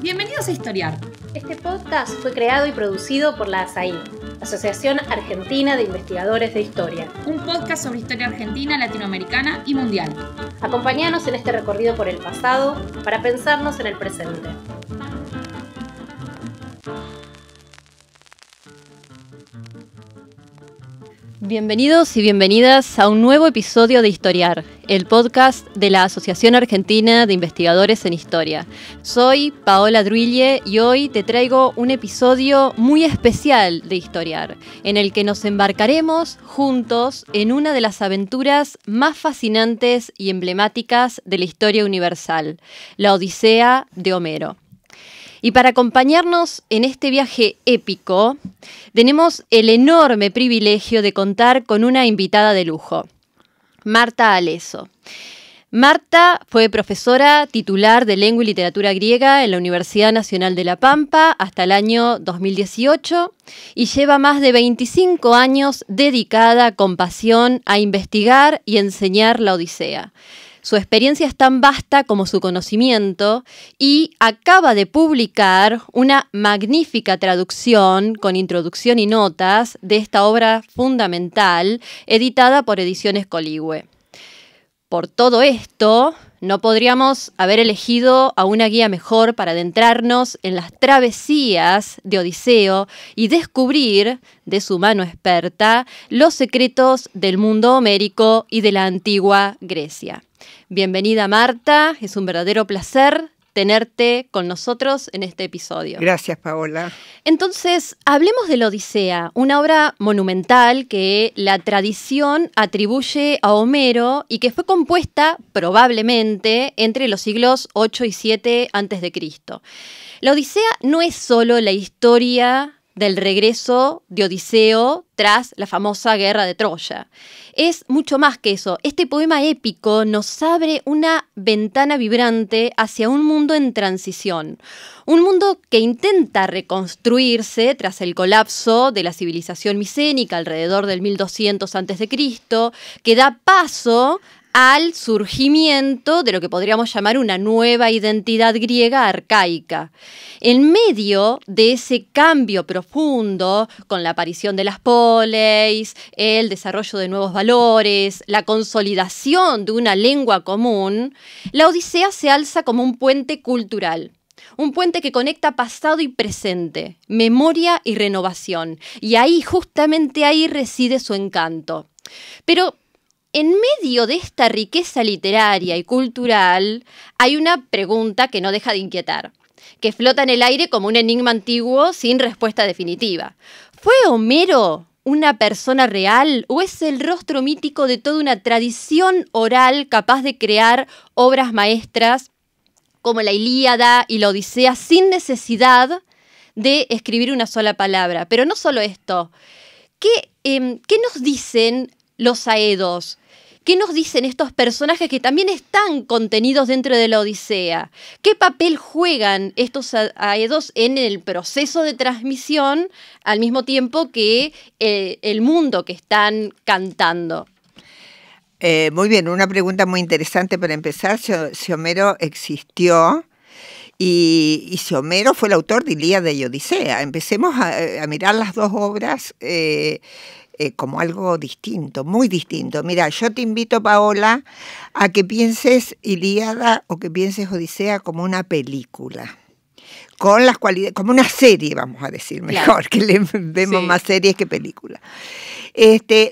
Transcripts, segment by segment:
Bienvenidos a Historiar. Este podcast fue creado y producido por la ASAI, Asociación Argentina de Investigadores de Historia. Un podcast sobre historia argentina, latinoamericana y mundial. Acompáñanos en este recorrido por el pasado para pensarnos en el presente. Bienvenidos y bienvenidas a un nuevo episodio de Historiar, el podcast de la Asociación Argentina de Investigadores en Historia. Soy Paola Druille y hoy te traigo un episodio muy especial de Historiar, en el que nos embarcaremos juntos en una de las aventuras más fascinantes y emblemáticas de la historia universal, la Odisea de Homero. Y para acompañarnos en este viaje épico, tenemos el enorme privilegio de contar con una invitada de lujo, Marta Alesso. Marta fue profesora titular de Lengua y Literatura Griega en la Universidad Nacional de La Pampa hasta el año 2018 y lleva más de 25 años dedicada con pasión a investigar y enseñar la Odisea. Su experiencia es tan vasta como su conocimiento y acaba de publicar una magnífica traducción con introducción y notas de esta obra fundamental editada por Ediciones Coligüe. Por todo esto, no podríamos haber elegido a una guía mejor para adentrarnos en las travesías de Odiseo y descubrir, de su mano experta, los secretos del mundo homérico y de la antigua Grecia. Bienvenida, Marta, es un verdadero placer tenerte con nosotros en este episodio. Gracias, Paola. Entonces, hablemos de la Odisea, una obra monumental que la tradición atribuye a Homero y que fue compuesta probablemente entre los siglos 8 y 7 a.C. La Odisea no es solo la historia del regreso de Odiseo tras la famosa guerra de Troya. Es mucho más que eso. Este poema épico nos abre una ventana vibrante hacia un mundo en transición. Un mundo que intenta reconstruirse tras el colapso de la civilización micénica alrededor del 1200 a.C., que da paso al surgimiento de lo que podríamos llamar una nueva identidad griega arcaica. En medio de ese cambio profundo, con la aparición de las poleis, el desarrollo de nuevos valores, la consolidación de una lengua común, la Odisea se alza como un puente cultural. Un puente que conecta pasado y presente, memoria y renovación. Y ahí, justamente ahí, reside su encanto. Pero en medio de esta riqueza literaria y cultural, hay una pregunta que no deja de inquietar, que flota en el aire como un enigma antiguo sin respuesta definitiva. ¿Fue Homero una persona real o es el rostro mítico de toda una tradición oral capaz de crear obras maestras como la Ilíada y la Odisea sin necesidad de escribir una sola palabra? Pero no solo esto, ¿qué nos dicen los aedos? ¿Qué nos dicen estos personajes que también están contenidos dentro de la Odisea? ¿Qué papel juegan estos aedos en el proceso de transmisión al mismo tiempo que el mundo que están cantando? Muy bien, una pregunta muy interesante para empezar. Si Homero existió y si Homero fue el autor de Ilíada y Odisea. Empecemos a mirar las dos obras como algo distinto, muy distinto. Mira, yo te invito, Paola, a que pienses Ilíada o que pienses Odisea como una película, con las cualidades, como una serie, vamos a decir mejor, claro, que vemos sí, más series que películas.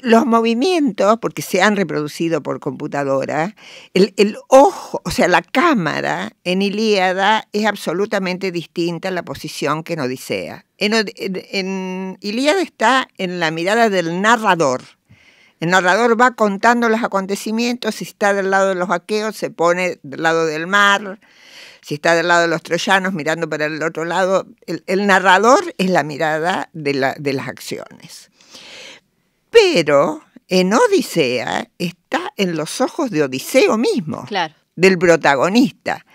Los movimientos, porque se han reproducido por computadora, el ojo, o sea, la cámara en Ilíada es absolutamente distinta a la posición que en Odisea. En Ilíada está en la mirada del narrador. El narrador va contando los acontecimientos, si está del lado de los aqueos se pone del lado del mar, si está del lado de los troyanos mirando para el otro lado. El narrador es la mirada de las acciones. Pero en Odisea está en los ojos de Odiseo mismo. Claro. del protagonista.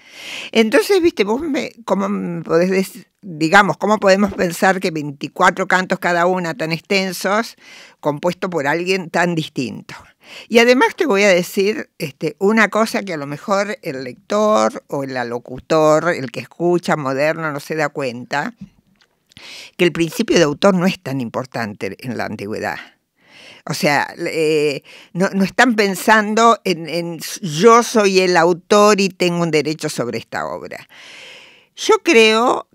Entonces, viste, ¿cómo me podés decir? Digamos, ¿cómo podemos pensar que 24 cantos cada una tan extensos, compuesto por alguien tan distinto? Y además te voy a decir una cosa que a lo mejor el lector o el alocutor, el que escucha moderno, no se da cuenta, que el principio de autor no es tan importante en la antigüedad. O sea, no están pensando en yo soy el autor y tengo un derecho sobre esta obra. Yo creo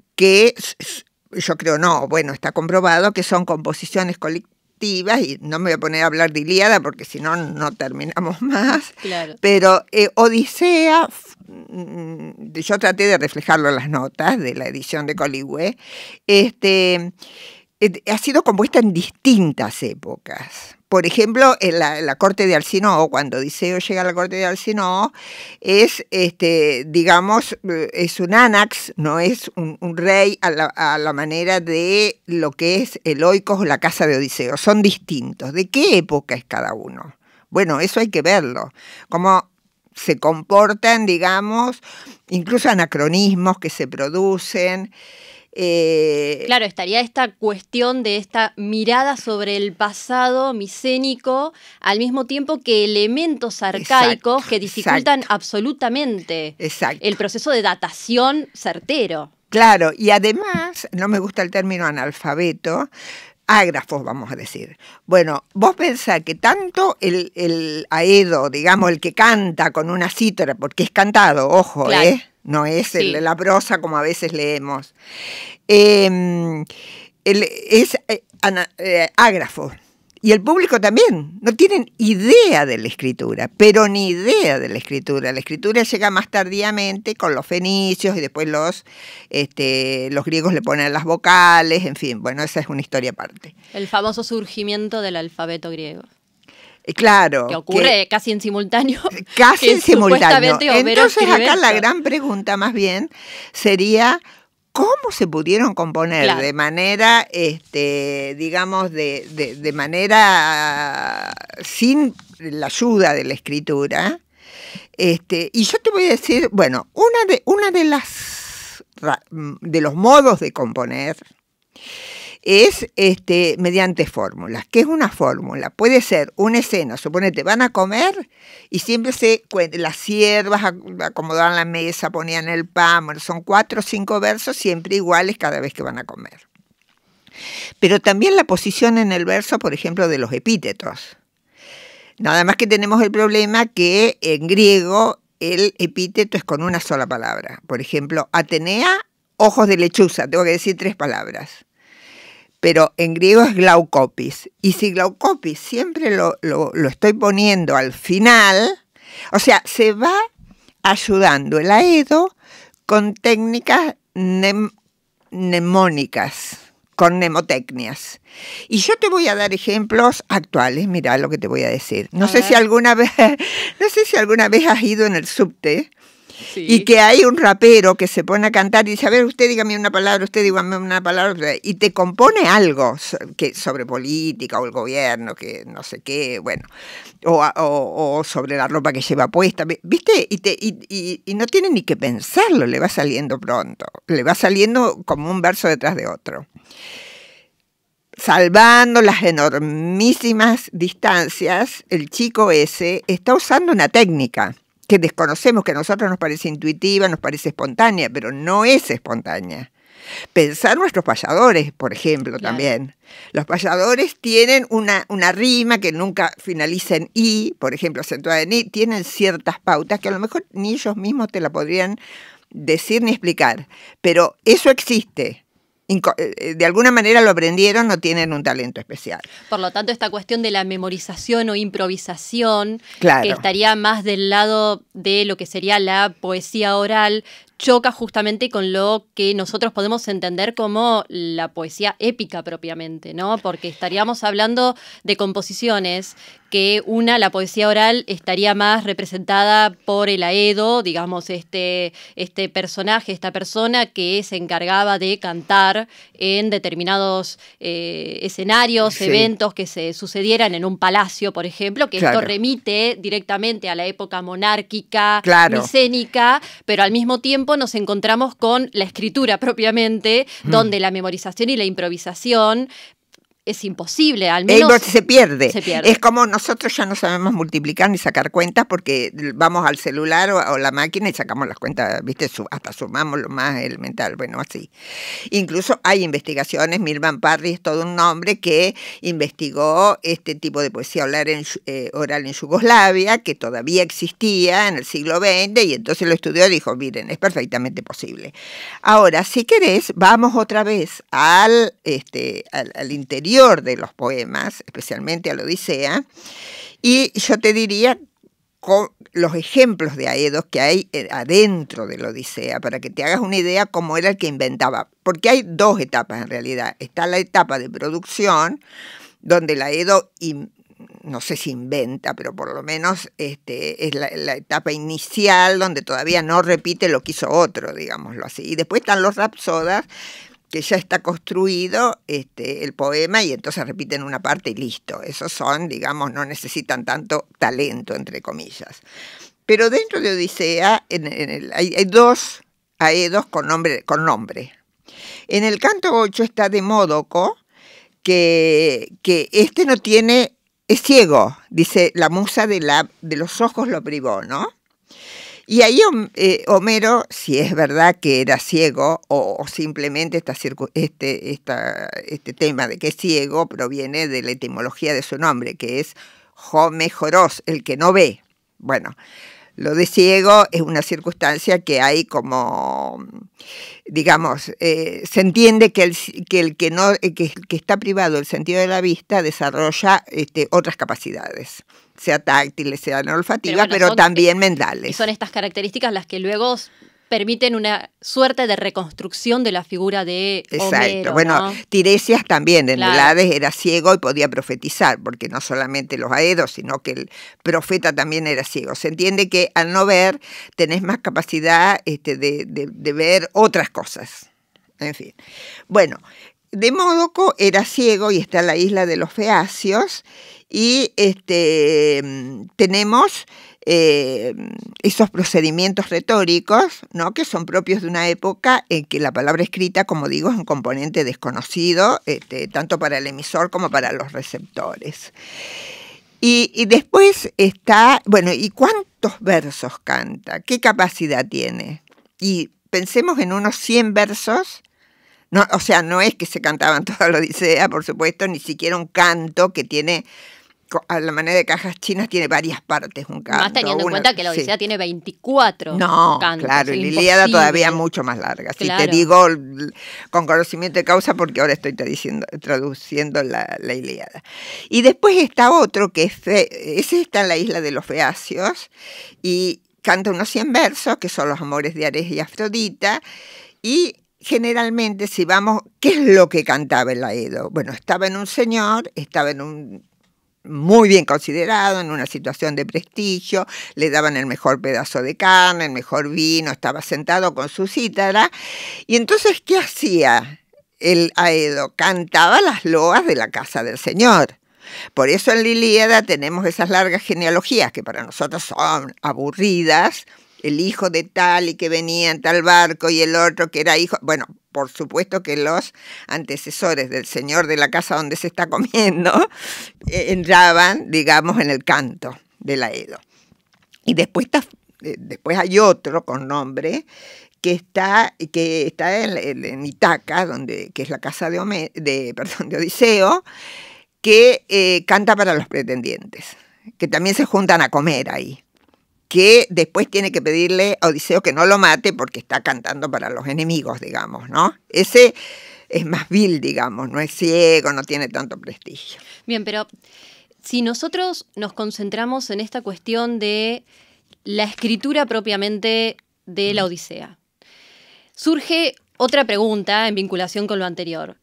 no, bueno, está comprobado que son composiciones colectivas, y no me voy a poner a hablar de Ilíada porque si no, no terminamos más. Claro. Pero Odisea, yo traté de reflejarlo en las notas de la edición de Coligüe, ha sido compuesta en distintas épocas. Por ejemplo, en la corte de Alcinoo, cuando Odiseo llega a la corte de Alcinoo, es, digamos, es un ánax, no es un rey a la manera de lo que es el Oikos o la casa de Odiseo. Son distintos. ¿De qué época es cada uno? Bueno, eso hay que verlo. Cómo se comportan, digamos, incluso anacronismos que se producen. Claro, estaría esta cuestión de esta mirada sobre el pasado micénico, al mismo tiempo que elementos arcaicos que dificultan absolutamente el proceso de datación certero. Claro, y además, no me gusta el término analfabeto, ágrafos, vamos a decir. Bueno, vos pensás que tanto el aedo, digamos, el que canta con una cítara, porque es cantado, ojo, claro. No es la prosa como a veces leemos. Es ágrafo. Y el público también. No tienen idea de la escritura, pero ni idea de la escritura. La escritura llega más tardíamente con los fenicios y después los griegos le ponen las vocales, en fin. Bueno, esa es una historia aparte. El famoso surgimiento del alfabeto griego. Claro. Que ocurre casi en simultáneo. Casi en simultáneo. Entonces acá la gran pregunta más bien sería, ¿cómo se pudieron componer de manera, digamos, de manera sin la ayuda de la escritura? Y yo te voy a decir, bueno, una de los modos de componer es mediante fórmulas. ¿Qué es una fórmula? Puede ser una escena, suponete, van a comer y siempre las siervas acomodaban la mesa, ponían el pan, bueno, son 4 o 5 versos siempre iguales cada vez que van a comer. Pero también la posición en el verso, por ejemplo, de los epítetos. Nada más que tenemos el problema que en griego el epíteto es con una sola palabra. Por ejemplo, Atenea, ojos de lechuza, tengo que decir 3 palabras. Pero en griego es glaukopis. Y si glaukopis siempre lo estoy poniendo al final, o sea, se va ayudando el aedo con técnicas mnemónicas, con mnemotecnias. Y yo te voy a dar ejemplos actuales, mirá lo que te voy a decir. No sé si alguna vez has ido en el subte. Sí. Y que hay un rapero que se pone a cantar y dice, a ver, usted dígame una palabra, usted dígame una palabra, y te compone algo sobre política o el gobierno, que no sé qué, bueno, o sobre la ropa que lleva puesta, ¿viste? Y no tiene ni que pensarlo, le va saliendo pronto, le va saliendo como un verso detrás de otro. Salvando las enormísimas distancias, el chico ese está usando una técnica que desconocemos, que a nosotros nos parece intuitiva, nos parece espontánea, pero no es espontánea. Pensar nuestros payadores, por ejemplo, también. Los payadores tienen una rima que nunca finaliza en I, por ejemplo, acentuada en I, tienen ciertas pautas que a lo mejor ni ellos mismos te la podrían decir ni explicar, pero eso existe. De alguna manera lo aprendieron, no tienen un talento especial. Por lo tanto, esta cuestión de la memorización o improvisación, que estaría más del lado de lo que sería la poesía oral, choca justamente con lo que nosotros podemos entender como la poesía épica propiamente, ¿no? Porque estaríamos hablando de composiciones que la poesía oral estaría más representada por el aedo, digamos, este personaje, esta persona que se encargaba de cantar en determinados escenarios, Sí. eventos que se sucedieran en un palacio, por ejemplo, que Claro. esto remite directamente a la época monárquica, Claro. micénica, pero al mismo tiempo nos encontramos con la escritura propiamente, donde la memorización y la improvisación es imposible, al menos Se pierde. se pierde. Es como nosotros ya no sabemos multiplicar ni sacar cuentas porque vamos al celular o la máquina y sacamos las cuentas, ¿viste? Hasta sumamos lo más elemental, bueno, así. Incluso hay investigaciones, Milvan Parry es todo un nombre que investigó este tipo de poesía oral en Yugoslavia, que todavía existía en el siglo XX, y entonces lo estudió y dijo, miren, es perfectamente posible. Ahora, si querés, vamos otra vez al interior de los poemas, especialmente a la Odisea, y yo te diría con los ejemplos de aedos que hay adentro de la Odisea, para que te hagas una idea cómo era el que inventaba, porque hay dos etapas en realidad. Está la etapa de producción, donde el aedo, no sé si inventa, pero por lo menos es la etapa inicial, donde todavía no repite lo que hizo otro, digámoslo así. Y después están los rapsodas, que ya está construido el poema y entonces repiten una parte y listo. Esos son, digamos, no necesitan tanto talento, entre comillas. Pero dentro de Odisea hay dos aedos con nombre. En el canto 8 está Demódoco, que no tiene, es ciego, dice, la musa de los ojos lo privó, ¿no? Y ahí Homero, si es verdad que era ciego o simplemente este tema de que es ciego proviene de la etimología de su nombre, que es Homejoros, el que no ve. Bueno, lo de ciego es una circunstancia que hay como, digamos, se entiende que el que está privado del sentido de la vista desarrolla otras capacidades, sea táctiles, sean olfativas, pero también mentales. Y son estas características las que luego permiten una suerte de reconstrucción de la figura de Homero. Exacto. Bueno, ¿no? Tiresias también en Claro. el Hades era ciego y podía profetizar, porque no solamente los aedos, sino que el profeta también era ciego. Se entiende que al no ver tenés más capacidad de ver otras cosas. En fin. Bueno, Demódoco era ciego y está en la isla de los Feacios y tenemos esos procedimientos retóricos, ¿no?, que son propios de una época en que la palabra escrita, como digo, es un componente desconocido, tanto para el emisor como para los receptores. Y después está, bueno, ¿y cuántos versos canta? ¿Qué capacidad tiene? Y pensemos en unos 100 versos. No, o sea, no es que se cantaban toda la Odisea, por supuesto, ni siquiera un canto que tiene, a la manera de cajas chinas, tiene varias partes un canto. Más teniendo en cuenta que la Odisea tiene 24 cantos. Claro, y la Ilíada todavía mucho más larga. Claro. Si te digo con conocimiento de causa, porque ahora estoy traduciendo la Ilíada. Y después está otro que ese está en la isla de los Feacios y canta unos 100 versos, que son los amores de Ares y Afrodita, y generalmente, si vamos, ¿qué es lo que cantaba el aedo? Bueno, estaba en un señor, estaba en un muy bien considerado, en una situación de prestigio, le daban el mejor pedazo de carne, el mejor vino, estaba sentado con su cítara, y entonces, ¿qué hacía el aedo? Cantaba las loas de la casa del señor. Por eso en la Ilíada tenemos esas largas genealogías que para nosotros son aburridas, el hijo de tal y que venía en tal barco y el otro que era hijo. Bueno, por supuesto que los antecesores del señor de la casa donde se está comiendo entraban, digamos, en el canto del aedo. Y después hay otro con nombre que está en Ítaca, que es la casa de Odiseo, que canta para los pretendientes, que también se juntan a comer ahí, que después tiene que pedirle a Odiseo que no lo mate porque está cantando para los enemigos, digamos, ¿no? Ese es más vil, digamos, no es ciego, no tiene tanto prestigio. Bien, pero si nosotros nos concentramos en esta cuestión de la escritura propiamente de la Odisea, Surge otra pregunta en vinculación con lo anterior.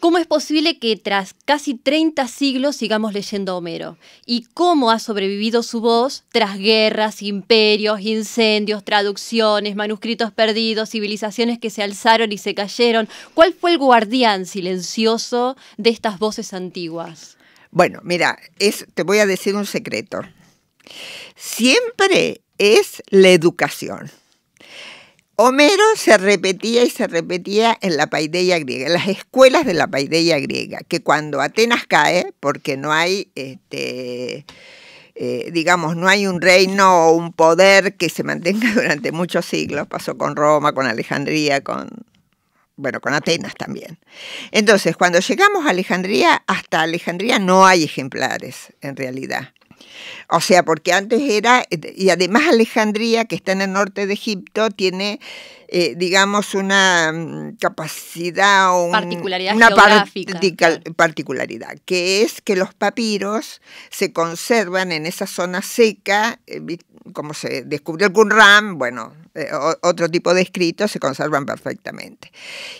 ¿Cómo es posible que tras casi 30 siglos sigamos leyendo a Homero? ¿Y cómo ha sobrevivido su voz tras guerras, imperios, incendios, traducciones, manuscritos perdidos, civilizaciones que se alzaron y se cayeron? ¿Cuál fue el guardián silencioso de estas voces antiguas? Bueno, mira, te voy a decir un secreto. Siempre es la educación. Homero se repetía y se repetía en la paideia griega, en las escuelas de la paideia griega, que cuando Atenas cae, porque no hay, digamos, no hay un reino o un poder que se mantenga durante muchos siglos, pasó con Roma, con Alejandría, con Atenas también. Entonces, cuando llegamos a Alejandría, hasta Alejandría no hay ejemplares, en realidad. O sea, porque antes era, y además Alejandría, que está en el norte de Egipto, tiene, digamos, una capacidad, particularidad una geográfica. Particularidad, que es que los papiros se conservan en esa zona seca, como se descubrió el Qumran, otro tipo de escritos se conservan perfectamente.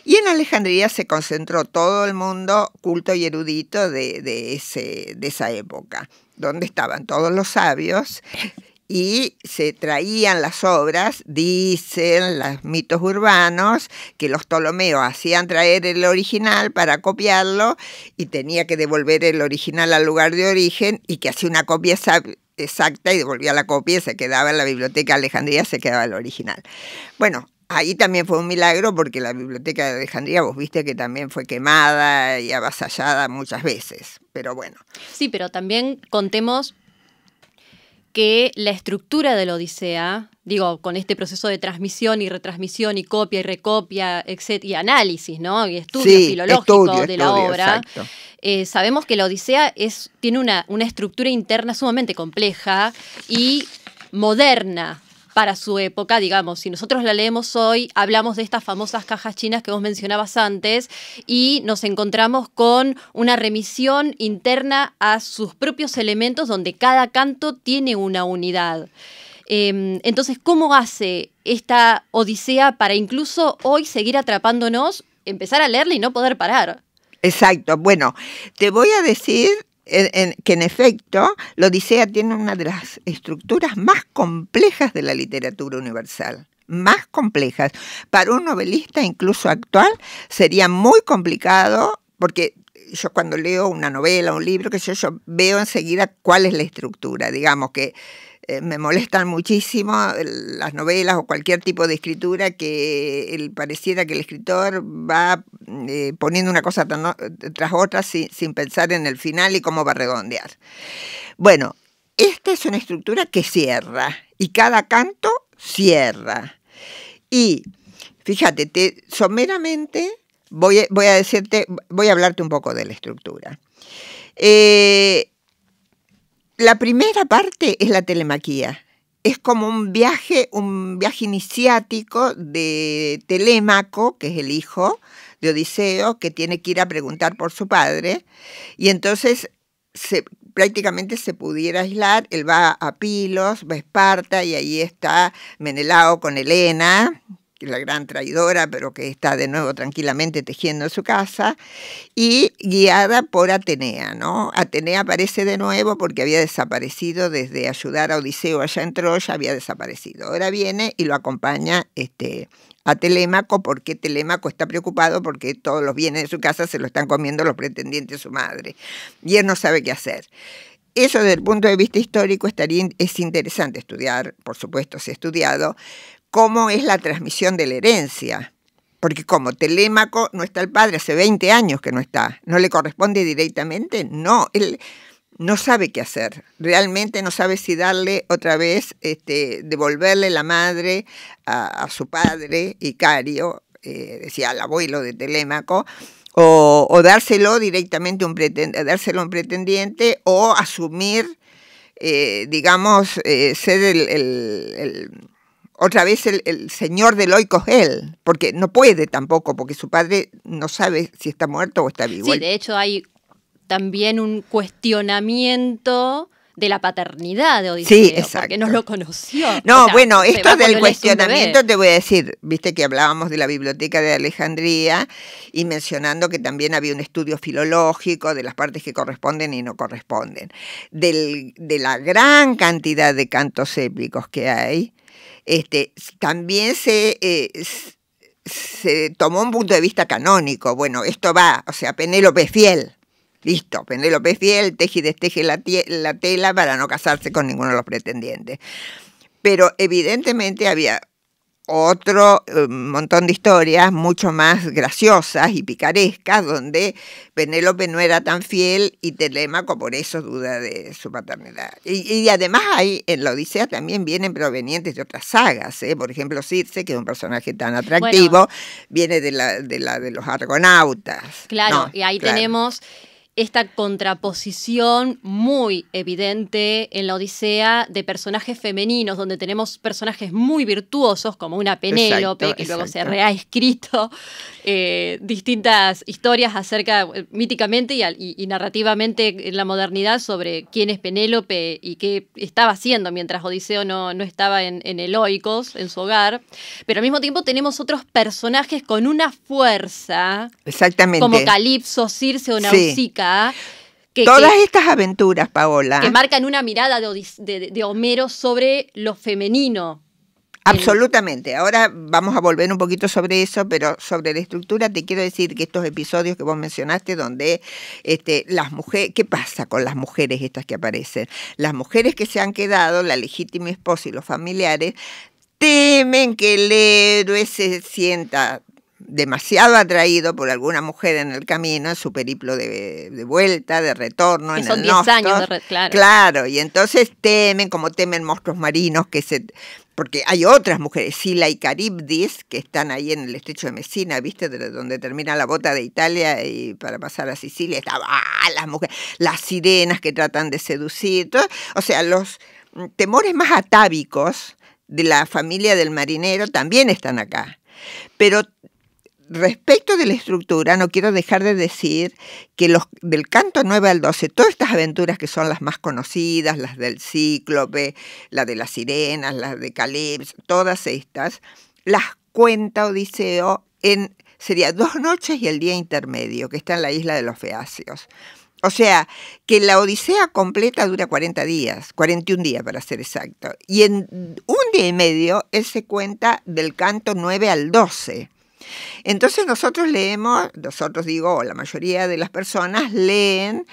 Y en Alejandría se concentró todo el mundo culto y erudito de esa época, donde estaban todos los sabios y se traían las obras. Dicen los mitos urbanos que los Ptolomeos hacían traer el original para copiarlo y tenía que devolver el original al lugar de origen, y que hacía una copia exacta y devolvía la copia y se quedaba en la biblioteca de Alejandría, se quedaba el original. Bueno, ahí también fue un milagro, porque la biblioteca de Alejandría, vos viste que también fue quemada y avasallada muchas veces, pero bueno. Sí, pero también contemos que la estructura de la Odisea, con este proceso de transmisión y retransmisión y copia y recopia, etc., y análisis, ¿no? Y estudio filológico de la obra, sabemos que la Odisea tiene una estructura interna sumamente compleja y moderna para su época. Digamos, si nosotros la leemos hoy, hablamos de estas famosas cajas chinas que vos mencionabas antes, y nos encontramos con una remisión interna a sus propios elementos, donde cada canto tiene una unidad. Entonces, ¿cómo hace esta Odisea para incluso hoy seguir atrapándonos, empezar a leerla y no poder parar? Exacto. Bueno, te voy a decir que en efecto la Odisea tiene una de las estructuras más complejas de la literatura universal, más complejas. Para un novelista incluso actual sería muy complicado, porque yo cuando leo una novela, un libro, yo veo enseguida cuál es la estructura. Digamos que me molestan muchísimo las novelas o cualquier tipo de escritura que pareciera que el escritor va poniendo una cosa tras otra sin pensar en el final y cómo va a redondear. Bueno, esta es una estructura que cierra, y cada canto cierra. Y fíjate, someramente voy a hablarte un poco de la estructura. La primera parte es la telemaquía. Es como un viaje iniciático de Telémaco, que es el hijo de Odiseo, que tiene que ir a preguntar por su padre, y entonces prácticamente se pudiera aislar. Él va a Pilos, va a Esparta, y ahí está Menelao con Helena, la gran traidora, pero que está de nuevo tranquilamente tejiendo en su casa, y guiada por Atenea, ¿no? Atenea aparece de nuevo porque había desaparecido desde ayudar a Odiseo allá en Troya, había desaparecido. Ahora viene y lo acompaña a Telémaco, porque Telémaco está preocupado porque todos los bienes de su casa se lo están comiendo los pretendientes de su madre, y él no sabe qué hacer. Eso, desde el punto de vista histórico, es interesante estudiar, por supuesto se ha estudiado, cómo es la transmisión de la herencia. Porque como Telémaco no está el padre, hace 20 años que no está, ¿no le corresponde directamente? No, él no sabe qué hacer. Realmente no sabe si darle otra vez, devolverle la madre a su padre, Icario, decía al abuelo de Telémaco, o dárselo directamente dárselo a un pretendiente, o asumir, ser otra vez el señor del Oikos-El, porque no puede tampoco, porque su padre no sabe si está muerto o está vivo. Sí, de hecho hay también un cuestionamiento de la paternidad de Odiseo, Sí, exacto. porque no lo conoció. No, O sea, bueno, se esto va del cuando él es un cuestionamiento bebé. te voy a decir, viste que hablábamos de la Biblioteca de Alejandría y mencionando que también había un estudio filológico de las partes que corresponden y no corresponden. De la gran cantidad de cantos épicos que hay, también se tomó un punto de vista canónico. Bueno, esto va, o sea, Penélope es fiel. Listo, Penélope es fiel, teje y desteje la tela para no casarse con ninguno de los pretendientes. Pero evidentemente había otro montón de historias mucho más graciosas y picarescas donde Penélope no era tan fiel y Telémaco por eso duda de su paternidad. Y además hay en la Odisea también vienen provenientes de otras sagas, ¿eh? Por ejemplo Circe, que es un personaje tan atractivo, viene de los argonautas. Claro, ¿no? y ahí Claro. tenemos esta contraposición muy evidente en la Odisea de personajes femeninos, donde tenemos personajes muy virtuosos, como una Penélope, Exacto, que luego se exacto. reha distintas historias acerca, míticamente y narrativamente en la modernidad, sobre quién es Penélope y qué estaba haciendo mientras Odiseo no estaba en Eloicos, en su hogar. Pero al mismo tiempo tenemos otros personajes con una fuerza, Exactamente. como Calipso, Circe o Sí. Nausicaa, Todas estas aventuras, Paola, que marcan una mirada de Homero sobre lo femenino. absolutamente. Ahora vamos a volver un poquito sobre eso, pero sobre la estructura te quiero decir que estos episodios que vos mencionaste, donde las mujeres, ¿qué pasa con las mujeres estas que aparecen? Las mujeres que se han quedado, la legítima esposa y los familiares, temen que el héroe se sienta demasiado atraído por alguna mujer en el camino, en su periplo de vuelta, de retorno, Que en son el 10 Nostos. años de claro. Claro, y entonces temen, como temen monstruos marinos, porque hay otras mujeres, Sila y Caribdis, que están ahí en el estrecho de Messina, ¿viste? Donde termina la bota de Italia y para pasar a Sicilia, las mujeres, las sirenas que tratan de seducir, todo. O sea, los temores más atávicos de la familia del marinero también están acá. Pero respecto de la estructura, no quiero dejar de decir que del canto 9 al 12, todas estas aventuras que son las más conocidas, las del Cíclope, la de las sirenas, las de Calipso, todas estas, las cuenta Odiseo sería 2 noches y el día intermedio, que está en la isla de los Feacios. O sea, que la Odisea completa dura 40 días, 41 días para ser exacto. Y en un día y medio, él se cuenta del canto 9 al 12. Entonces nosotros digo, la mayoría de las personas leen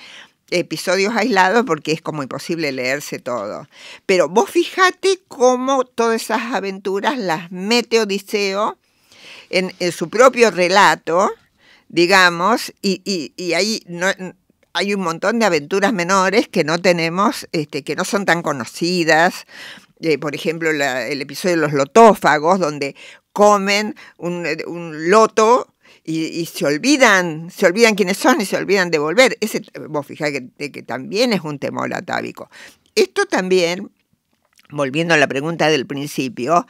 episodios aislados porque es como imposible leerse todo. Pero vos fijate cómo todas esas aventuras las mete Odiseo en su propio relato, digamos, y ahí hay un montón de aventuras menores que no tenemos, que no son tan conocidas. Por ejemplo, el episodio de los lotófagos, donde comen un loto y se olvidan quiénes son y se olvidan de volver. Vos fijate que también es un temor atávico. Esto también, volviendo a la pregunta del principio,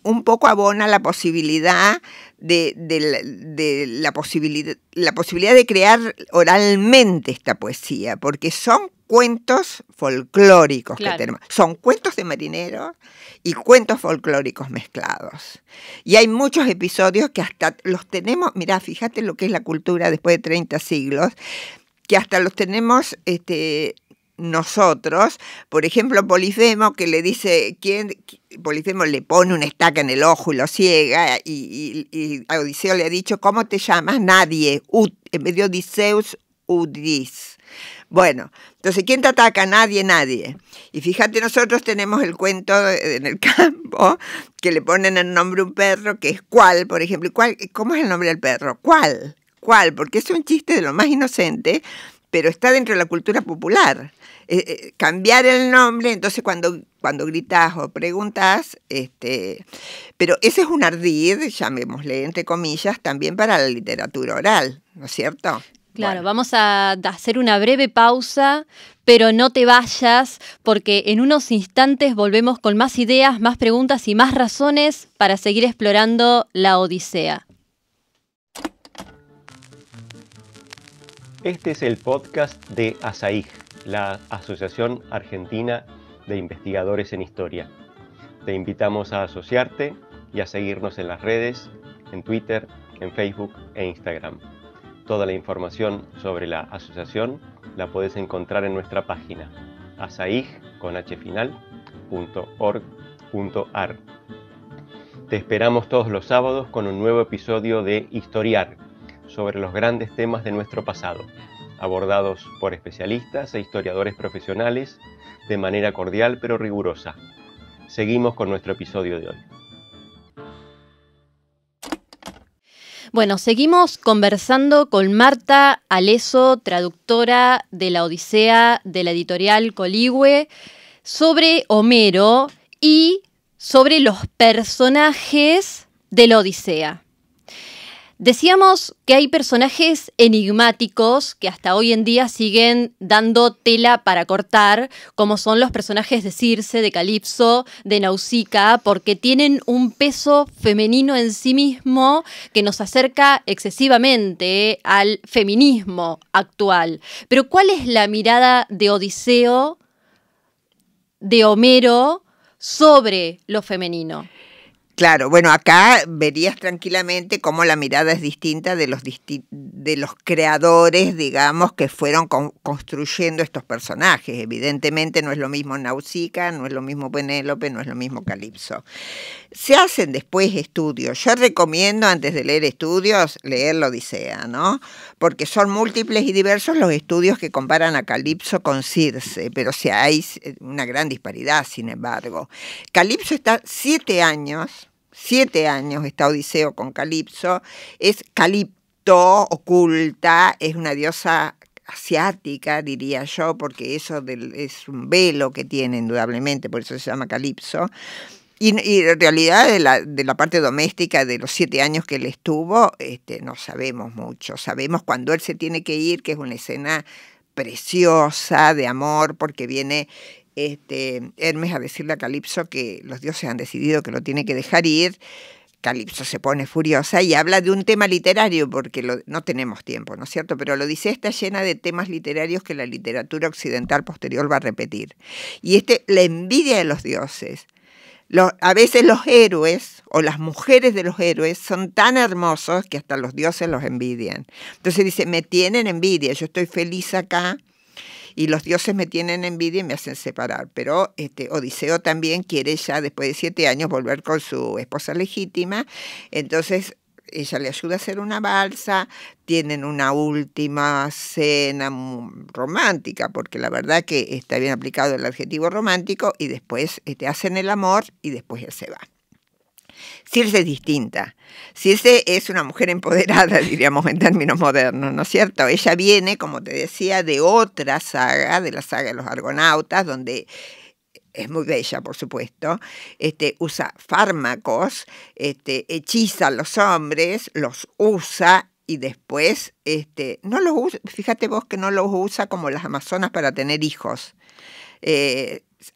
un poco abona la posibilidad la posibilidad de crear oralmente esta poesía, porque son cuentos folclóricos, claro, que tenemos. Son cuentos de marineros y cuentos folclóricos mezclados. Y hay muchos episodios que hasta los tenemos, mirá, fíjate lo que es la cultura después de 30 siglos, que hasta los tenemos nosotros. Por ejemplo, Polifemo, que le dice, Polifemo le pone una estaca en el ojo y lo ciega, y a Odiseo le ha dicho, ¿cómo te llamas? Nadie, en vez de Odiseus, Udis. Bueno, entonces, ¿quién te ataca? Nadie. Y fíjate, nosotros tenemos el cuento en el campo, que le ponen el nombre a un perro, que es ¿cuál? Por ejemplo, ¿cómo es el nombre del perro? ¿Cuál? Porque es un chiste de lo más inocente, pero está dentro de la cultura popular. Cambiar el nombre, entonces cuando gritas o preguntas, pero ese es un ardid, llamémosle entre comillas, también para la literatura oral, ¿no es cierto? Claro, bueno. Vamos a hacer una breve pausa, pero no te vayas, porque en unos instantes volvemos con más ideas, más preguntas y más razones para seguir explorando la Odisea. Este es el podcast de Asaig, la Asociación Argentina de Investigadores en Historia. Te invitamos a asociarte y a seguirnos en las redes, en Twitter, en Facebook e Instagram. Toda la información sobre la asociación la puedes encontrar en nuestra página asaig.org.ar. Te esperamos todos los sábados con un nuevo episodio de Historiar, sobre los grandes temas de nuestro pasado, abordados por especialistas e historiadores profesionales de manera cordial pero rigurosa. Seguimos con nuestro episodio de hoy. Bueno, seguimos conversando con Marta Aleso, traductora de la Odisea de la editorial Coligüe, sobre Homero y sobre los personajes de la Odisea. Decíamos que hay personajes enigmáticos que hasta hoy en día siguen dando tela para cortar, como son los personajes de Circe, de Calipso, de Nausicaa, porque tienen un peso femenino en sí mismo que nos acerca excesivamente al feminismo actual. Pero ¿cuál es la mirada de Odiseo, de Homero, sobre lo femenino? Claro, bueno, acá verías tranquilamente cómo la mirada es distinta de los creadores, digamos, que fueron construyendo estos personajes. Evidentemente no es lo mismo Nausicaa, no es lo mismo Penélope, no es lo mismo Calipso. Se hacen después estudios. Yo recomiendo, antes de leer estudios, leer la Odisea, ¿no? Porque son múltiples y diversos los estudios que comparan a Calipso con Circe, pero sí hay una gran disparidad, sin embargo. Calipso está 7 años está Odiseo con Calipso, es Calipto, oculta, es una diosa asiática, diría yo, porque eso es un velo que tiene indudablemente, por eso se llama Calipso. Y en realidad de la parte doméstica de los 7 años que él estuvo, no sabemos mucho. Sabemos cuando él se tiene que ir, que es una escena preciosa de amor, porque viene Hermes a decirle a Calipso que los dioses han decidido que lo tiene que dejar ir. Calipso se pone furiosa y habla de un tema literario, porque no tenemos tiempo, ¿no es cierto? Pero la Odisea está llena de temas literarios que la literatura occidental posterior va a repetir. Y la envidia de los dioses. A veces los héroes o las mujeres de los héroes son tan hermosos que hasta los dioses los envidian. Entonces dice, me tienen envidia, yo estoy feliz acá, y los dioses me tienen envidia y me hacen separar. Pero Odiseo también quiere ya, después de 7 años, volver con su esposa legítima. Entonces ella le ayuda a hacer una balsa, tienen una última cena romántica, porque la verdad que está bien aplicado el adjetivo romántico, y después hacen el amor y después él se va. Circe es distinta. Circe es una mujer empoderada, diríamos en términos modernos, ¿no es cierto? Ella viene, como te decía, de otra saga, de la saga de los Argonautas, donde es muy bella, por supuesto, usa fármacos, hechiza a los hombres, los usa y después no los usa, fíjate vos que no los usa como las amazonas para tener hijos.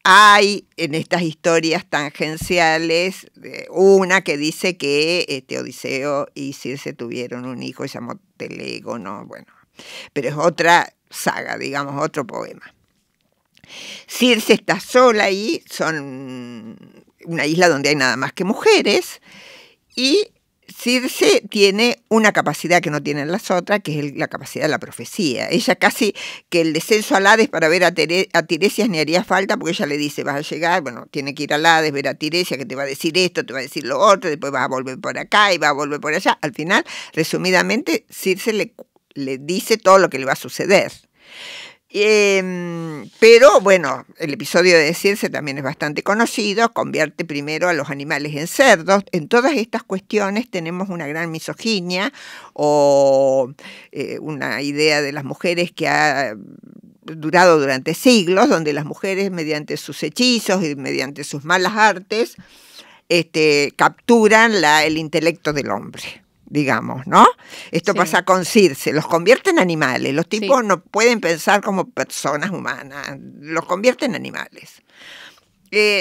Hay en estas historias tangenciales una que dice que Odiseo y Circe tuvieron un hijo, se llamó Telégono, bueno, pero es otra saga, digamos, otro poema. Circe está sola ahí, son una isla donde hay nada más que mujeres, y Circe tiene una capacidad que no tienen las otras, que es la capacidad de la profecía. Ella casi que el descenso al Hades para ver a Tiresias ni haría falta, porque ella le dice, vas a llegar, bueno, tiene que ir al Hades, ver a Tiresias, que te va a decir esto, te va a decir lo otro, después vas a volver por acá y vas a volver por allá. Al final, resumidamente, Circe le dice todo lo que le va a suceder. Pero bueno, el episodio de Circe también es bastante conocido, convierte primero a los animales en cerdos. En todas estas cuestiones tenemos una gran misoginia o una idea de las mujeres que ha durado durante siglos, donde las mujeres mediante sus hechizos y mediante sus malas artes capturan el intelecto del hombre, digamos, ¿no? Esto Sí. pasa con Circe, los convierte en animales, los tipos Sí. no pueden pensar como personas humanas, los convierte en animales.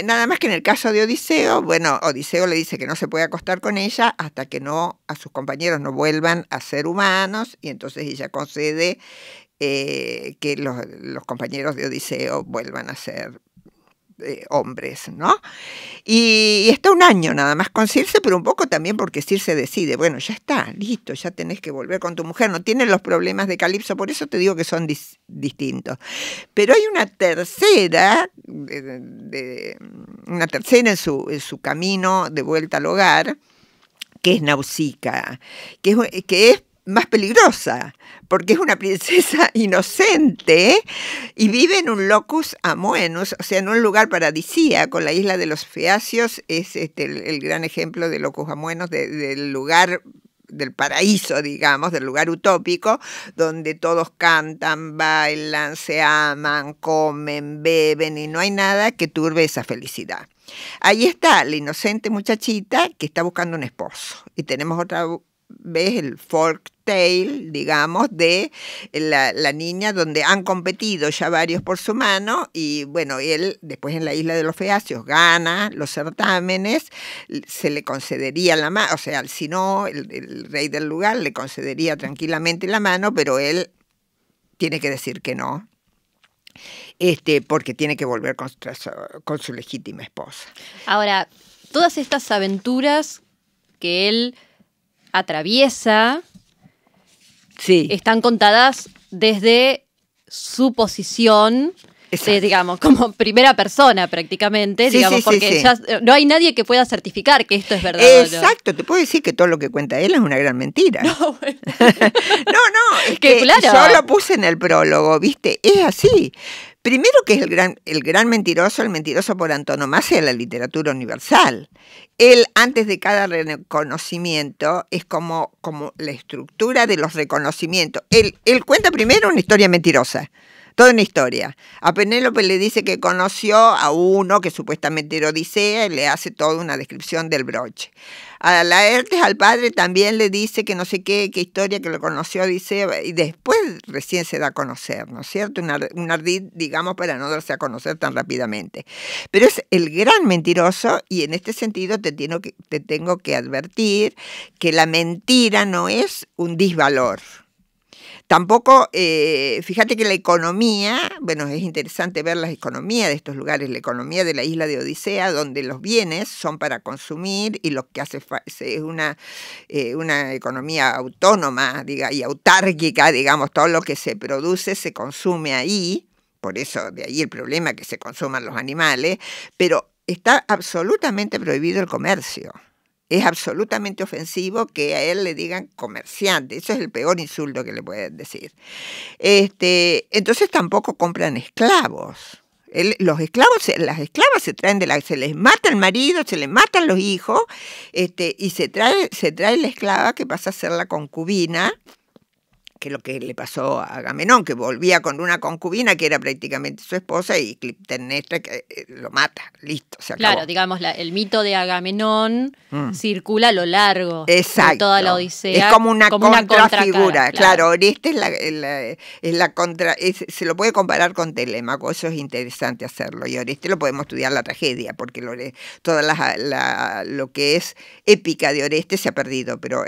Nada más que en el caso de Odiseo, bueno, Odiseo le dice que no se puede acostar con ella hasta que a sus compañeros no vuelvan a ser humanos, y entonces ella concede que los compañeros de Odiseo vuelvan a ser hombres, ¿no? Y está un año nada más con Circe, pero un poco también porque Circe decide, bueno, ya está, listo, ya tenés que volver con tu mujer, no tienen los problemas de Calipso, por eso te digo que son distintos. Pero hay una tercera, una tercera en su camino de vuelta al hogar, que es Nausicaa, que es más peligrosa, porque es una princesa inocente y vive en un locus amoenus, o sea, en un lugar paradisíaco. La isla de los Feacios es el gran ejemplo de locus amoenus, del lugar del paraíso, digamos, del lugar utópico, donde todos cantan, bailan, se aman, comen, beben y no hay nada que turbe esa felicidad. Ahí está la inocente muchachita que está buscando un esposo. Y tenemos otra vez el folk tale, digamos, de la niña, donde han competido ya varios por su mano y bueno, él después en la isla de los Feacios gana los certámenes, se le concedería la mano, o sea, si no, el rey del lugar le concedería tranquilamente la mano, pero él tiene que decir que no, porque tiene que volver con su legítima esposa. Ahora, todas estas aventuras que él atraviesa, sí, están contadas desde su posición, digamos, como primera persona prácticamente, sí, digamos, sí, porque sí, sí. ya no hay nadie que pueda certificar que esto es verdad. Exacto, te puedo decir que todo lo que cuenta él es una gran mentira. No, bueno. no, es que claro. Yo lo puse en el prólogo, ¿viste? Es así. Primero que es el gran mentiroso, el mentiroso por antonomasia de la literatura universal. Él, antes de cada reconocimiento, es como la estructura de los reconocimientos. Él cuenta primero una historia mentirosa, toda una historia. A Penélope le dice que conoció a uno que supuestamente era Odisea y le hace toda una descripción del broche. A Laertes, al padre, también le dice que no sé qué historia que lo conoció Odisea y después recién se da a conocer, ¿no es cierto? Un ardid, digamos, para no darse a conocer tan rápidamente. Pero es el gran mentiroso y en este sentido te tengo que advertir que la mentira no es un disvalor. Tampoco, fíjate que la economía, bueno, es interesante ver la economía de estos lugares, la economía de la isla de Odisea, donde los bienes son para consumir y lo que hace es una economía autónoma y autárquica, digamos, todo lo que se produce se consume ahí, por eso de ahí el problema que se consuman los animales, pero está absolutamente prohibido el comercio. Es absolutamente ofensivo que a él le digan comerciante. Eso es el peor insulto que le pueden decir. Entonces tampoco compran esclavos. Las esclavas se traen se les mata el marido, se les matan los hijos, y se trae la esclava que pasa a ser la concubina, que es lo que le pasó a Agamenón, que volvía con una concubina que era prácticamente su esposa y Clitemnestra lo mata, listo, se acabó. Claro, digamos, el mito de Agamenón circula a lo largo de toda la Odisea. Es como una contrafigura. Claro, Oreste es la contra, se lo puede comparar con Telémaco, eso es interesante hacerlo, y Oreste lo podemos estudiar la tragedia, porque lo que es épica de Oreste se ha perdido, pero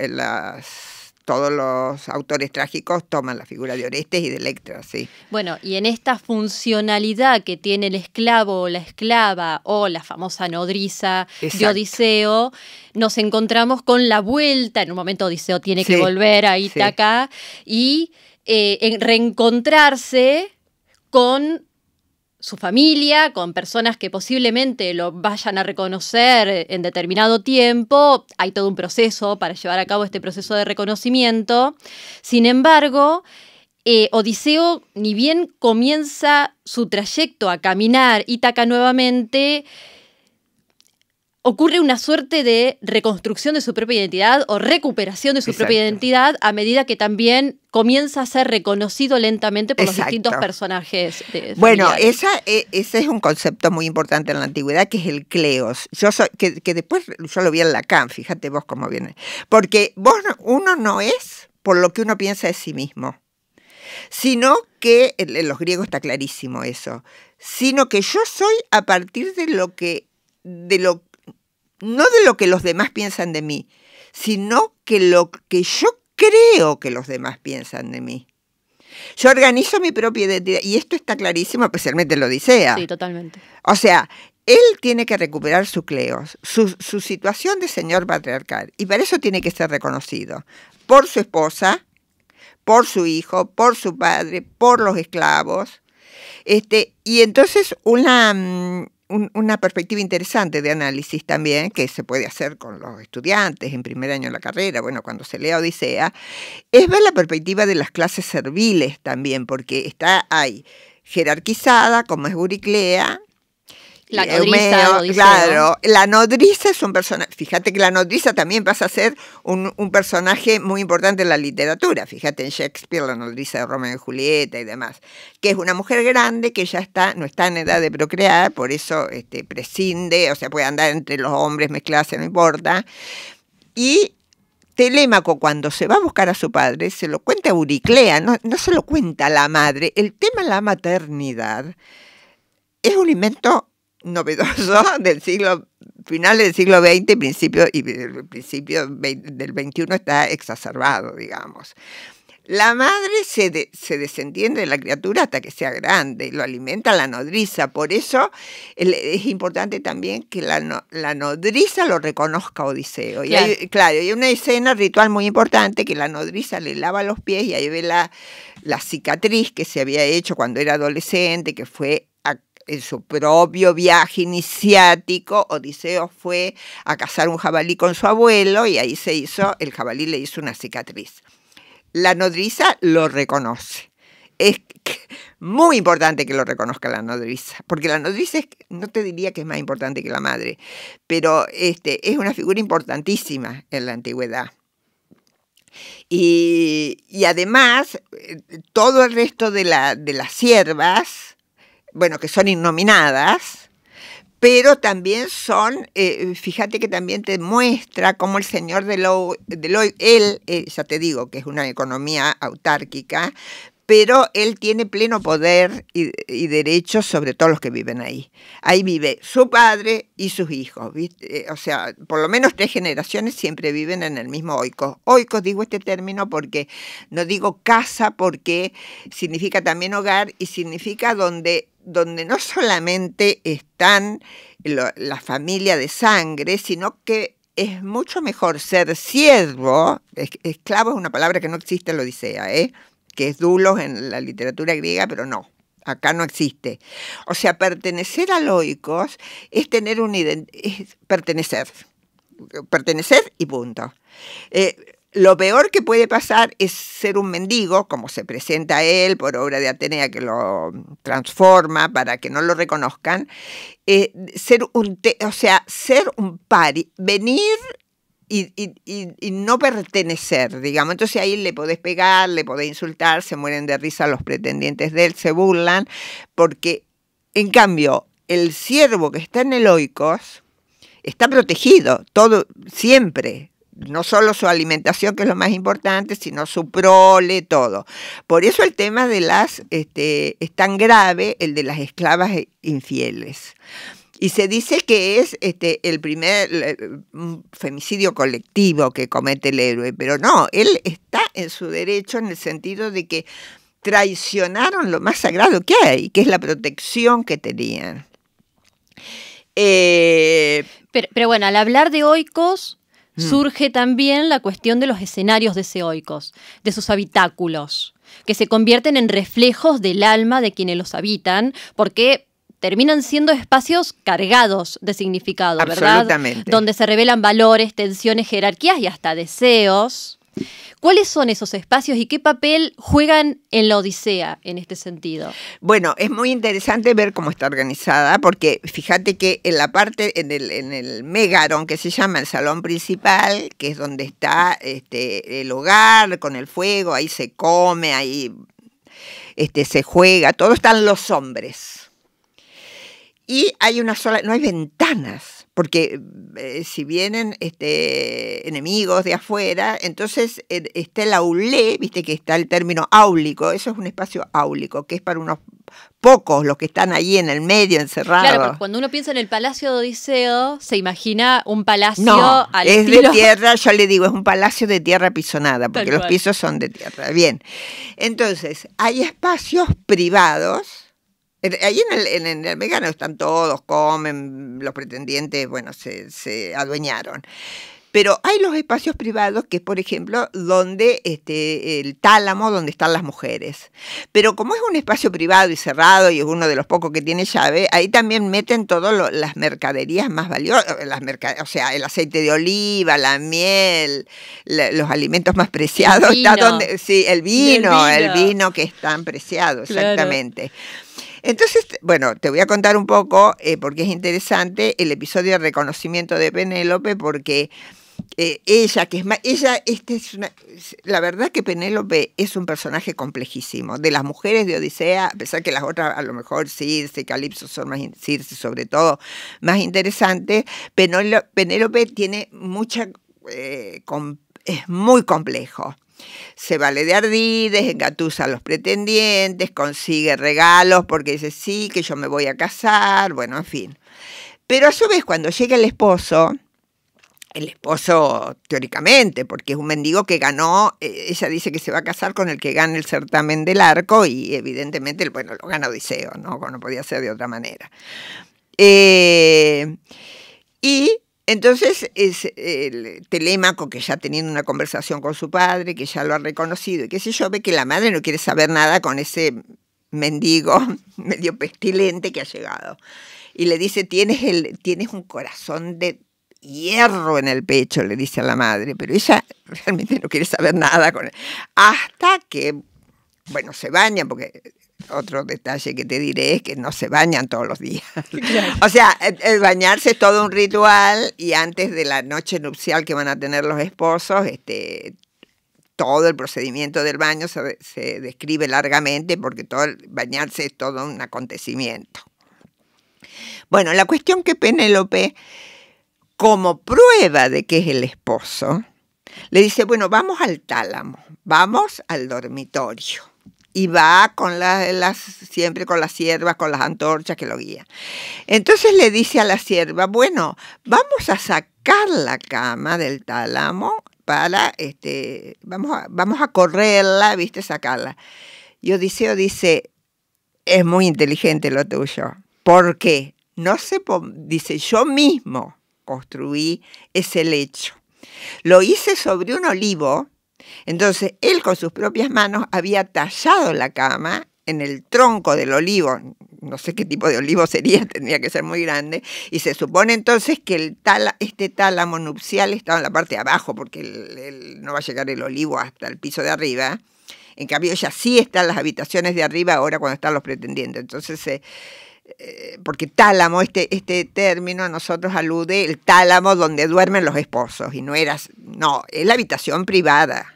todos los autores trágicos toman la figura de Orestes y de Electra, sí. Bueno, y en esta funcionalidad que tiene el esclavo o la esclava o la famosa nodriza de Odiseo, nos encontramos con la vuelta. En un momento Odiseo tiene que volver a Ítaca y reencontrarse con su familia, con personas que posiblemente lo vayan a reconocer en determinado tiempo. Hay todo un proceso para llevar a cabo este proceso de reconocimiento. Sin embargo, Odiseo, ni bien comienza su trayecto a caminar Ítaca nuevamente, ocurre una suerte de reconstrucción de su propia identidad o recuperación de su propia identidad a medida que también comienza a ser reconocido lentamente por los distintos personajes. Bueno, ese es un concepto muy importante en la antigüedad, que es el kleos. Que después yo lo vi en Lacan, fíjate vos cómo viene. Porque uno no es por lo que uno piensa de sí mismo, sino que, en los griegos está clarísimo eso, sino que yo soy a partir no de lo que los demás piensan de mí, sino que lo que yo creo que los demás piensan de mí. Yo organizo mi propia identidad, y esto está clarísimo, especialmente en la Odisea. Sí, totalmente. O sea, él tiene que recuperar su cleos, su situación de señor patriarcal, y para eso tiene que ser reconocido por su esposa, por su hijo, por su padre, por los esclavos. Y entonces una perspectiva interesante de análisis también, que se puede hacer con los estudiantes en primer año de la carrera, bueno, cuando se lea Odisea, es ver la perspectiva de las clases serviles también, porque está ahí jerarquizada, como es Euriclea. La nodriza de Odiseo. Claro, la nodriza es un personaje. Fíjate que la nodriza también pasa a ser un personaje muy importante en la literatura. Fíjate en Shakespeare, la nodriza de Romeo y Julieta y demás, que es una mujer grande que ya no está en edad de procrear, por eso prescinde, o sea, puede andar entre los hombres, mezclarse, no importa. Y Telémaco, cuando se va a buscar a su padre, se lo cuenta a Euriclea, no se lo cuenta a la madre. El tema de la maternidad es un invento novedoso del final del siglo XX, principio del XXI está exacerbado, digamos. La madre se desentiende de la criatura hasta que sea grande, lo alimenta la nodriza, por eso es importante también que la nodriza lo reconozca a Odiseo. Claro. Y hay una escena ritual muy importante que la nodriza le lava los pies y ahí ve la cicatriz que se había hecho cuando era adolescente, que fue en su propio viaje iniciático. Odiseo fue a cazar un jabalí con su abuelo y ahí el jabalí le hizo una cicatriz. La nodriza lo reconoce. Es muy importante que lo reconozca la nodriza, porque la nodriza no te diría que es más importante que la madre, pero es una figura importantísima en la antigüedad. Y además, todo el resto de las siervas, bueno, que son innominadas, pero también son, fíjate que también te muestra cómo el señor él, ya te digo que es una economía autárquica, pero él tiene pleno poder y derechos sobre todos los que viven ahí. Ahí vive su padre y sus hijos, ¿viste? O sea, por lo menos 3 generaciones siempre viven en el mismo oikos. Oikos, digo este término porque no digo casa, porque significa también hogar y significa donde no solamente están la familia de sangre, sino que es mucho mejor ser siervo. Esclavo es una palabra que no existe en la Odisea, que es doulos en la literatura griega, pero no, acá no existe. O sea, pertenecer a oikos es tener es pertenecer y punto. Lo peor que puede pasar es ser un mendigo, como se presenta él por obra de Atenea, que lo transforma para que no lo reconozcan, ser un pari, venir y no pertenecer, digamos. Entonces ahí le podés pegar, le podés insultar, se mueren de risa los pretendientes de él, se burlan, porque en cambio el siervo que está en el oikos está protegido, todo, siempre. No solo su alimentación, que es lo más importante, sino su prole, todo. Por eso el tema de es tan grave, el de las esclavas infieles. Y se dice que es el primer femicidio colectivo que comete el héroe, pero no, él está en su derecho en el sentido de que traicionaron lo más sagrado que hay, que es la protección que tenían. Pero bueno, al hablar de oikos, surge también la cuestión de los escenarios de ese oikos, de sus habitáculos, que se convierten en reflejos del alma de quienes los habitan, porque terminan siendo espacios cargados de significado, ¿verdad? Absolutamente. Donde se revelan valores, tensiones, jerarquías y hasta deseos. ¿Cuáles son esos espacios y qué papel juegan en la Odisea en este sentido? Bueno, es muy interesante ver cómo está organizada, porque fíjate que en la parte, en el Megaron, que se llama el salón principal, que es donde está el hogar con el fuego, ahí se come, ahí se juega, todo están los hombres. Y hay no hay ventanas, porque si vienen enemigos de afuera, entonces está el aulé, viste que está el término áulico, eso es un espacio áulico, que es para unos pocos los que están ahí en el medio encerrados. Claro, porque cuando uno piensa en el Palacio de Odiseo, se imagina un palacio no, al es estilo... de tierra, yo le digo, es un palacio de tierra pisonada, porque los pisos son de tierra. Bien, entonces, hay espacios privados. Ahí en el Mégano están todos, comen, los pretendientes, bueno, se adueñaron. Pero hay los espacios privados que, por ejemplo, donde el tálamo, donde están las mujeres. Pero como es un espacio privado y cerrado y es uno de los pocos que tiene llave, ahí también meten todas las mercaderías más valiosas, o sea, el aceite de oliva, la miel, los alimentos más preciados. El vino. Está donde, sí, el vino que es tan preciado, exactamente. Claro. Entonces, bueno, te voy a contar un poco, porque es interesante, el episodio de reconocimiento de Penélope, porque la verdad que Penélope es un personaje complejísimo. De las mujeres de Odisea, a pesar que las otras, a lo mejor Circe y Calipso son más, Circe sobre todo, más interesantes, Penélope tiene es muy complejo. Se vale de ardides, engatusa a los pretendientes, consigue regalos porque dice sí, que yo me voy a casar, bueno, en fin. Pero a su vez, cuando llega el esposo teóricamente, porque es un mendigo que ganó, ella dice que se va a casar con el que gane el certamen del arco y evidentemente, bueno, lo gana Odiseo, ¿no? No podía ser de otra manera. Y entonces el Telémaco, que ya teniendo una conversación con su padre, que ya lo ha reconocido y qué sé yo, ve que la madre no quiere saber nada con ese mendigo medio pestilente que ha llegado. Y le dice, tienes un corazón de hierro en el pecho, le dice a la madre, pero ella realmente no quiere saber nada con él. Hasta que, bueno, se bañan, porque otro detalle que te diré es que no se bañan todos los días. Claro. O sea, el bañarse es todo un ritual y antes de la noche nupcial que van a tener los esposos, todo el procedimiento del baño se describe largamente porque bañarse es todo un acontecimiento. Bueno, la cuestión que Penélope, como prueba de que es el esposo, le dice, bueno, vamos al tálamo, vamos al dormitorio. Y va siempre con las siervas, con las antorchas que lo guían. Entonces le dice a la sierva, bueno, vamos a sacar la cama del tálamo para, vamos a correrla, ¿viste? Sacarla. Y Odiseo dice, es muy inteligente lo tuyo. ¿Por qué? Dice, yo mismo construí ese lecho. Lo hice sobre un olivo. Entonces, él con sus propias manos había tallado la cama en el tronco del olivo, no sé qué tipo de olivo sería, tendría que ser muy grande, y se supone entonces que este tálamo nupcial estaba en la parte de abajo, porque no va a llegar el olivo hasta el piso de arriba. En cambio, ella sí está en las habitaciones de arriba ahora cuando están los pretendientes. Entonces, porque tálamo, este término a nosotros alude el tálamo donde duermen los esposos, y no, es la habitación privada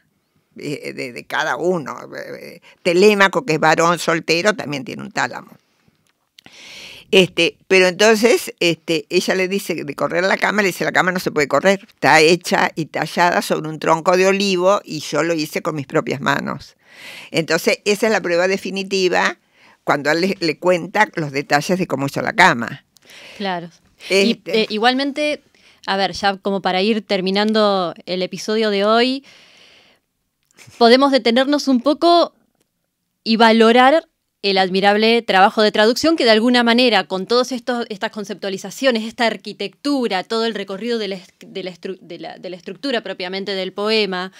de cada uno. Telémaco, que es varón soltero, también tiene un tálamo. Pero entonces ella le dice de correr la cama, le dice, la cama no se puede correr, está hecha y tallada sobre un tronco de olivo y yo lo hice con mis propias manos. Entonces esa es la prueba definitiva cuando él le cuenta los detalles de cómo hizo la cama. Claro. Y igualmente, a ver, ya como para ir terminando el episodio de hoy, podemos detenernos un poco y valorar el admirable trabajo de traducción que de alguna manera, con todas estas conceptualizaciones, esta arquitectura, todo el recorrido de la estructura propiamente del poema,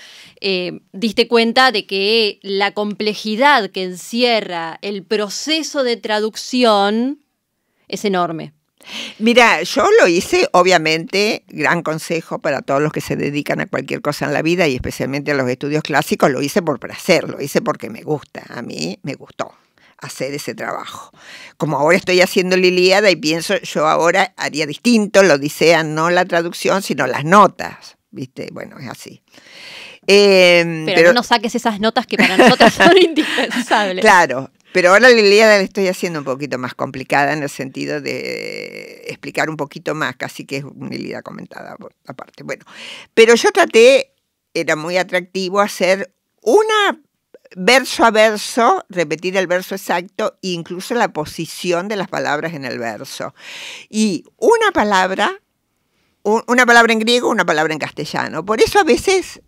diste cuenta de que la complejidad que encierra el proceso de traducción es enorme. Mira, yo lo hice, obviamente, gran consejo para todos los que se dedican a cualquier cosa en la vida y especialmente a los estudios clásicos, lo hice por placer, lo hice porque me gusta, a mí me gustó hacer ese trabajo. Como ahora estoy haciendo la Ilíada y pienso, yo ahora haría distinto, la Odisea, no la traducción, sino las notas, ¿viste? Bueno, es así. Pero no nos saques esas notas que para nosotros son indispensables. Claro. Pero ahora la Ilíada la estoy haciendo un poquito más complicada en el sentido de explicar un poquito más, casi que es una Ilíada comentada aparte. Bueno, pero yo traté, era muy atractivo hacer una verso a verso, repetir el verso exacto, e incluso la posición de las palabras en el verso. Y una palabra en griego, una palabra en castellano. Por eso a veces,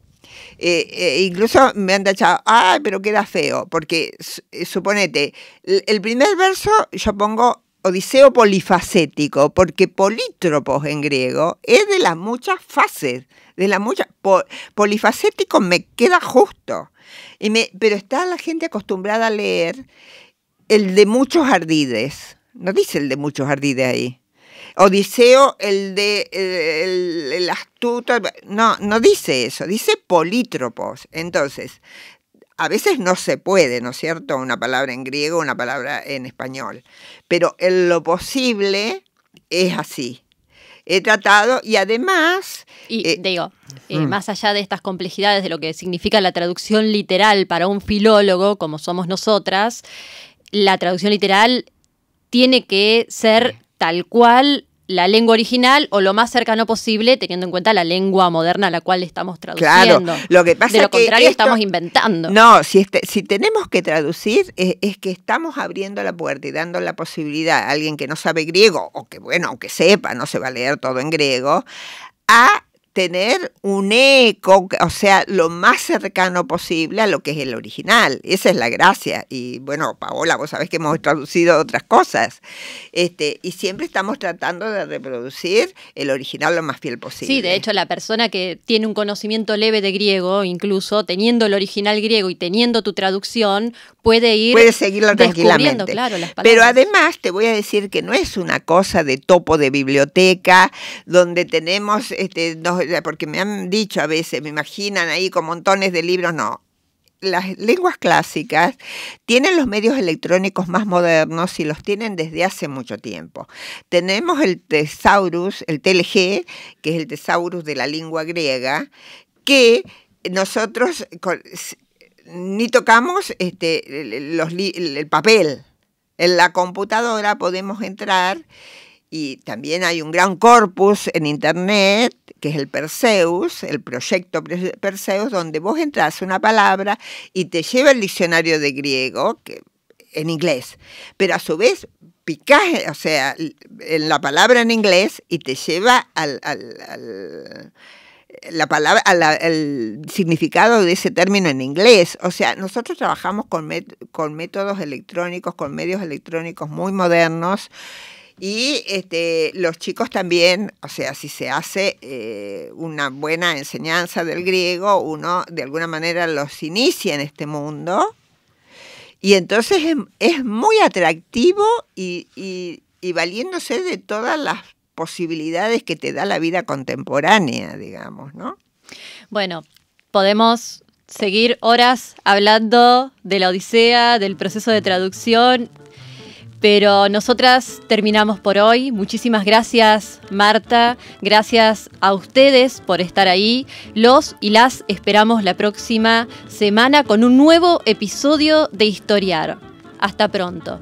incluso me han tachado, pero queda feo, porque suponete, el primer verso yo pongo Odiseo polifacético, porque polítropos en griego es de las muchas fases, polifacético me queda justo. Pero está la gente acostumbrada a leer el de muchos ardides. No dice el de muchos ardides ahí. Odiseo, el astuto. No dice eso, dice polítropos. Entonces, a veces no se puede, ¿no es cierto? Una palabra en griego, una palabra en español. Pero en lo posible es así. He tratado y además... más allá de estas complejidades de lo que significa la traducción literal para un filólogo, como somos nosotras, la traducción literal tiene que ser tal cual la lengua original o lo más cercano posible, teniendo en cuenta la lengua moderna a la cual estamos traduciendo. Claro, lo que pasa de lo contrario, esto, estamos inventando. No, si tenemos que traducir, es que estamos abriendo la puerta y dando la posibilidad a alguien que no sabe griego, o que, bueno, aunque sepa, no se va a leer todo en griego, a tener un eco, o sea, lo más cercano posible a lo que es el original. Esa es la gracia. Y bueno, Paola, vos sabés que hemos traducido otras cosas. Y siempre estamos tratando de reproducir el original lo más fiel posible. Sí, de hecho, la persona que tiene un conocimiento leve de griego, incluso teniendo el original griego y teniendo tu traducción, puede seguirlo tranquilamente. Claro, las palabras. Pero además te voy a decir que no es una cosa de topo de biblioteca, donde tenemos, porque me han dicho a veces, me imaginan ahí con montones de libros, no. Las lenguas clásicas tienen los medios electrónicos más modernos y los tienen desde hace mucho tiempo. Tenemos el Thesaurus, el TLG, que es el Thesaurus de la lengua griega, que nosotros ni tocamos el papel. En la computadora podemos entrar y también hay un gran corpus en internet, que es el Perseus, el proyecto Perseus, donde vos entras una palabra y te lleva el diccionario de griego en inglés. Pero a su vez picás, o sea, en la palabra en inglés y te lleva el significado de ese término en inglés. O sea, nosotros trabajamos con métodos electrónicos, con medios electrónicos muy modernos, y los chicos también, o sea, si se hace una buena enseñanza del griego, uno de alguna manera los inicia en este mundo, y entonces es muy atractivo y valiéndose de todas las posibilidades que te da la vida contemporánea, digamos, ¿no? Bueno, podemos seguir horas hablando de la Odisea, del proceso de traducción, pero nosotras terminamos por hoy. Muchísimas gracias, Marta. Gracias a ustedes por estar ahí. Los y las esperamos la próxima semana con un nuevo episodio de Historiar. Hasta pronto.